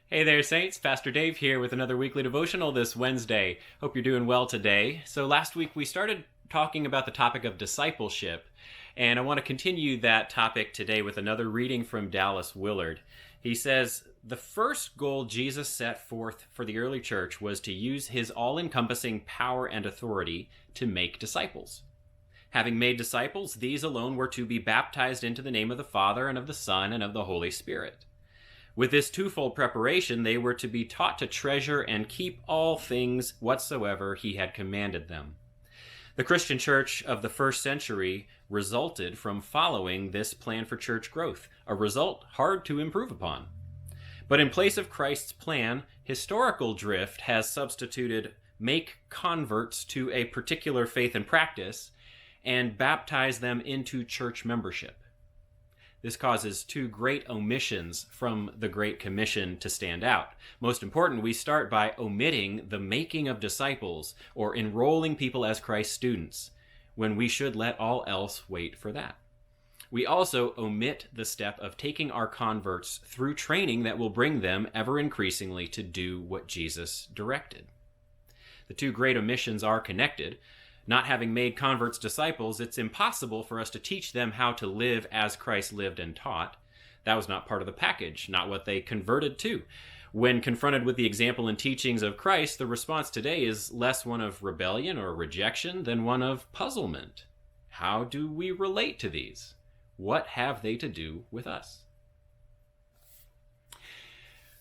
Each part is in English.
Hey there, Saints. Pastor Dave here with another weekly devotional this Wednesday. Hope you're doing well today. So last week we started talking about the topic of discipleship, and I want to continue that topic today with another reading from Dallas Willard. He says, the first goal Jesus set forth for the early church was to use his all-encompassing power and authority to make disciples. Having made disciples, these alone were to be baptized into the name of the Father and of the Son and of the Holy Spirit. With this twofold preparation, they were to be taught to treasure and keep all things whatsoever he had commanded them. The Christian church of the first century resulted from following this plan for church growth, a result hard to improve upon. But in place of Christ's plan, historical drift has substituted make converts to a particular faith and practice and baptize them into church membership. This causes two great omissions from the Great Commission to stand out. Most important, we start by omitting the making of disciples or enrolling people as Christ's students, when we should let all else wait for that. We also omit the step of taking our converts through training that will bring them ever increasingly to do what Jesus directed. The two great omissions are connected. Not having made converts disciples, it's impossible for us to teach them how to live as Christ lived and taught. That was not part of the package, not what they converted to. When confronted with the example and teachings of Christ, the response today is less one of rebellion or rejection than one of puzzlement. How do we relate to these? What have they to do with us?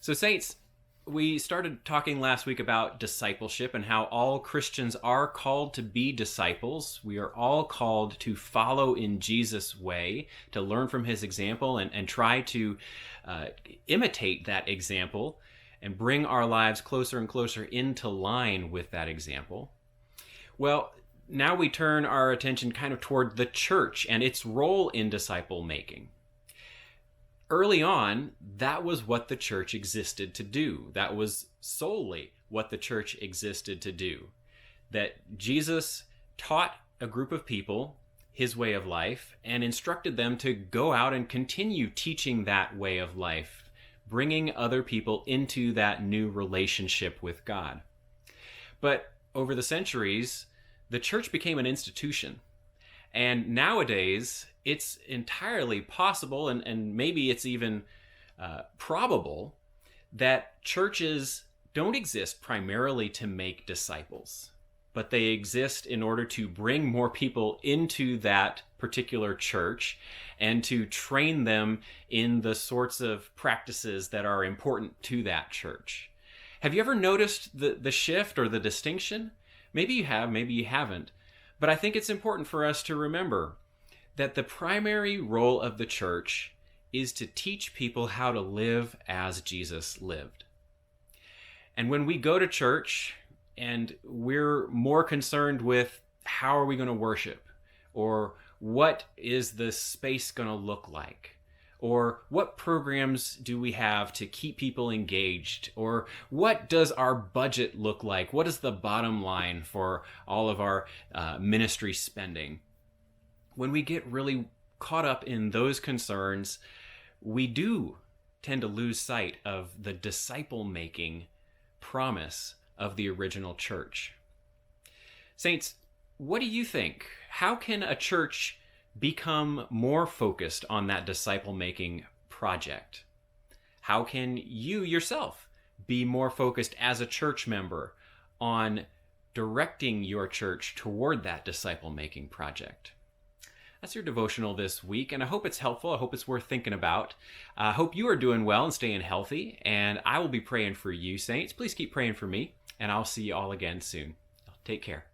So, Saints, we started talking last week about discipleship and how all Christians are called to be disciples. We are all called to follow in Jesus' way, to learn from his example and try to imitate that example and bring our lives closer and closer into line with that example. Well, now we turn our attention kind of toward the church and its role in disciple making. Early on, that was what the church existed to do. That was solely what the church existed to do. That Jesus taught a group of people his way of life and instructed them to go out and continue teaching that way of life, bringing other people into that new relationship with God. But over the centuries, the church became an institution. And nowadays, it's entirely possible, and maybe it's even probable, that churches don't exist primarily to make disciples, but they exist in order to bring more people into that particular church and to train them in the sorts of practices that are important to that church. Have you ever noticed the shift or the distinction? Maybe you have, maybe you haven't. But I think it's important for us to remember that the primary role of the church is to teach people how to live as Jesus lived. And when we go to church and we're more concerned with how are we going to worship, or what is the space going to look like, or what programs do we have to keep people engaged? Or what does our budget look like? What is the bottom line for all of our ministry spending? When we get really caught up in those concerns, we do tend to lose sight of the disciple-making promise of the original church. Saints, what do you think? How can a church become more focused on that disciple-making project? How can you yourself be more focused as a church member on directing your church toward that disciple-making project? That's your devotional this week, and I hope it's helpful. I hope it's worth thinking about. I hope you are doing well and staying healthy, and I will be praying for you, Saints. Please keep praying for me, and I'll see you all again soon. Take care.